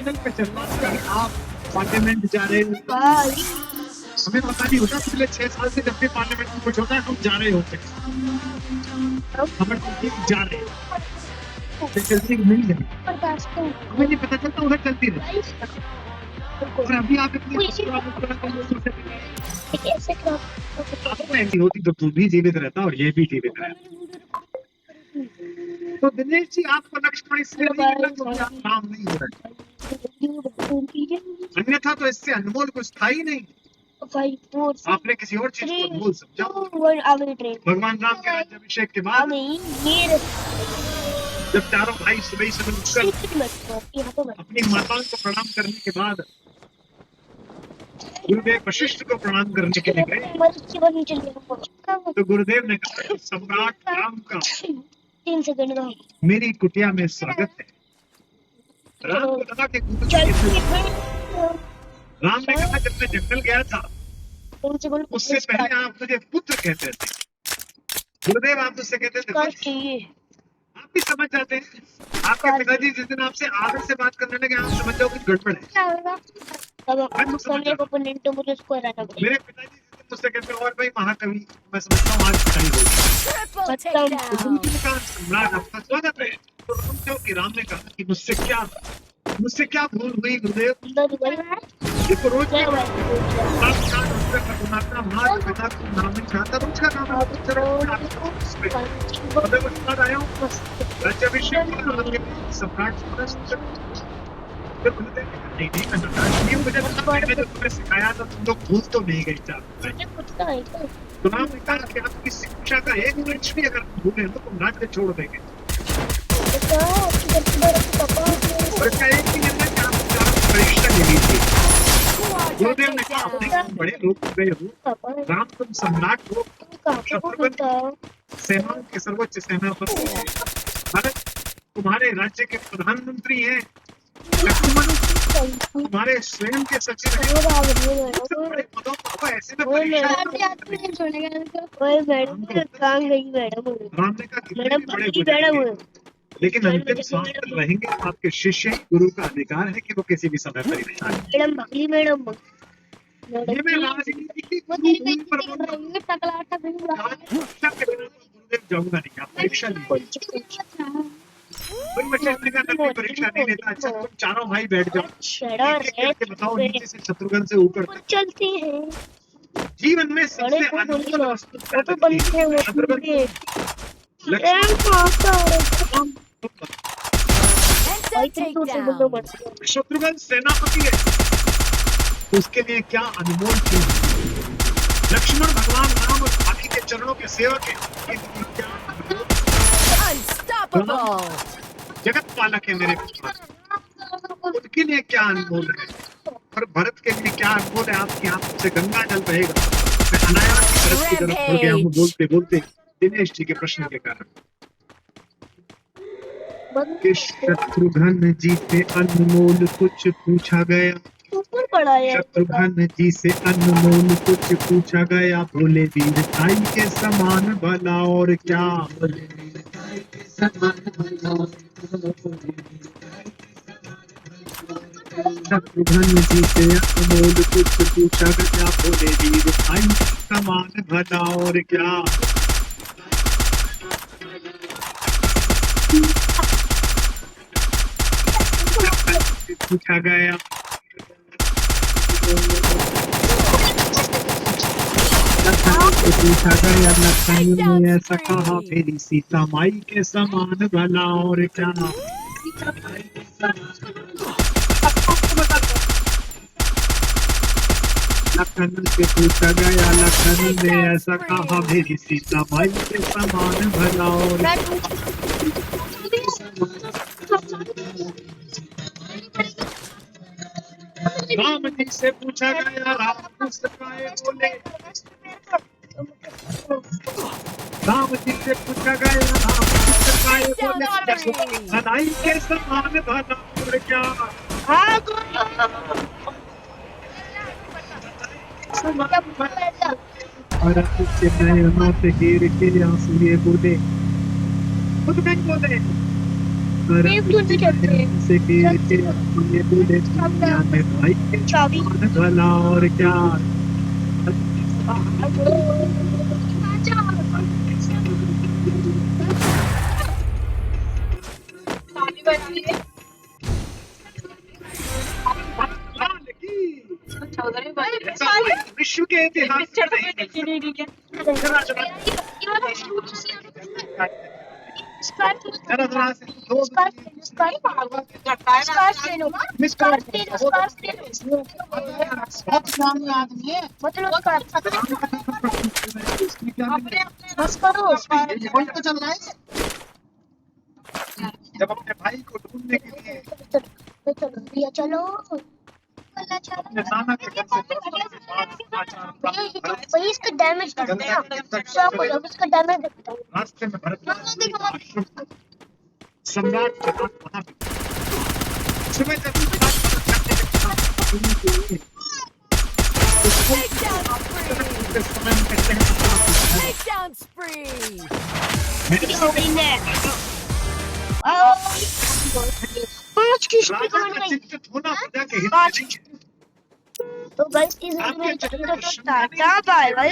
Channel पे चलना है, आप पार्लियामेंट जा रहे हो, हमें पता नहीं होता पिछले 6 साल से जब भी पार्लियामेंट में कुछ होता है हम जा रहे होते हैं, हमें जा रहे हैं, चलती नहीं है, हमें नहीं पता चलता, उधर चलती रही। और अभी आप इतनी ऐसी होती तो तू भी जीवित रहता और ये भी जीवित रहता। तो दिनेश जी आपको लक्ष्मण इसलिए काम नहीं हो रहा, अन्यथा तो इससे अनमोल कुछ था ही नहीं। आपने किसी और चीज को अनमोल समझा। भगवान राम के राज्याभिषेक के बाद जब चारों भाई सुबह सुबह उठकर अपनी माताओं को प्रणाम करने के बाद गुरुदेव वशिष्ठ को प्रणाम करने के लिए गए, तो गुरुदेव ने कहा सम्राट राम का 3 सेकंड का मेरी कुटिया में स्वागत है। राम को लगा कि राम ने कहा जब मैं जंगल गया था उससे पहले आप मुझे पुत्र कहते थे, गुरुदेव आप मुझसे कहते थे, आप भी समझ जाते हैं। आपके पिताजी जिस दिन आपसे आदर से बात करने लगे आप समझ जाओ कुछ गड़बड़ है। मेरे पिताजी मुझसे कहते हैं और भाई महाकवि, मैं समझता हूँ आज पिटाई होगी। सम्राट आपका स्वागत है। तो हम क्योंकि राम ने कहा कि मुझसे क्या भूल हुई गुरुदेव, देखो रोज पिता को नाम नहीं चाहता रोज का नाम आया हूँ राज्याभिषेक सम्राट नहीं मैंने तुम्हें सिखाया था तुम लोग भूल तो नहीं गई चाहते। तो राम ने कहा कि आपकी शिक्षा का एक वृक्ष भी अगर भूले तो तुम राज्य छोड़ देंगे। और इसका एक ही निर्णय कि आप परीक्षा ले लीजिए। गुरुदेव ने कहा तुम बड़े लोग गए हो, राम तुम सम्राट हो, शत्रुघ्न सेनाओं के सर्वोच्च सेनापति हैं, भरत तुम्हारे राज्य के प्रधानमंत्री हैं, लक्ष्मण तुम्हारे स्वयं के सचिव हैं, बड़े पदों पर ऐसे में परीक्षा राम ने कहा लेकिन अंतिम सांस तक रहेंगे आपके शिष्य ही गुरु का अधिकार है कि वो किसी भी समय पर ये मैं राजनीति की गुरुदेव जाऊंगा नहीं, आप परीक्षा नहीं कोई बच्चा परीक्षा नहीं लेता। अच्छा तुम चारों भाई बैठ जाओ, बताओ नीचे से शत्रुघ्न से ऊपर चलती है जीवन में सबसे अनमोल वस्तु शत्रुघ्न सेनापति है, उसके लिए क्या अनमोल चीज। लक्ष्मण भगवान राम और भाभी के चरणों के सेवक है, जगत पालक है मेरे उनके लिए क्या अनमोल है, और भरत के लिए क्या अनमोल है। आपकी आंखों से गंगा जल बहेगा। मैं अनायास भरत की तरफ हो गया हूँ बोलते बोलते दिनेश जी के प्रश्न के कारण। शत्रुघ्न जी से अनमोल कुछ पूछा गया, शत्रुघ्न जी से अनमोल कुछ पूछा गया, बोले वीरताई के समान भला और क्या, शत्रुघ्न जी से अनमोल कुछ पूछा गया, बोले वीरताई के समान भला और क्या। पूछा गया पूछा गया लखन ने ऐसा कहा मेरी सीता माई के समान भला और क्या। लखन से पूछा गया लखन ने ऐसा कहा मेरी सीता माई के समान भला और राम जी से पूछा गया राम सकाए बोले, राम जी से पूछा गया राम सकाए बोले, सदाई के समान भला और क्या। भरत के नयनों से गिर के आंसू ये बोले, खुद नहीं बोले देव धुन पे चढ़ते हैं। से ये दुनिया में भाई के चाबी। कौन भला और क्या विश्व के इतिहास में नहीं जरा जरा से दो बहुत पुराने आदमी है बस करो। वही तो चल रहा है जब अपने भाई को ढूंढने के लिए भैया चलो अपने नाना के घर से दोस्तों से बात समाचार प्राप्त भरत भाई इसका डैमेज दिखता है। शॉक हो जाओ, इसका डैमेज दिखता है। रास्ते में भरत सम्राट जनक वहां सुबह जब Takedown spree! पांच किस्ती राजा कौन का गई? चिंतित होना प्रजा के हित में नहीं है। तो गाइस इस वीडियो में टाटा बाय बाय।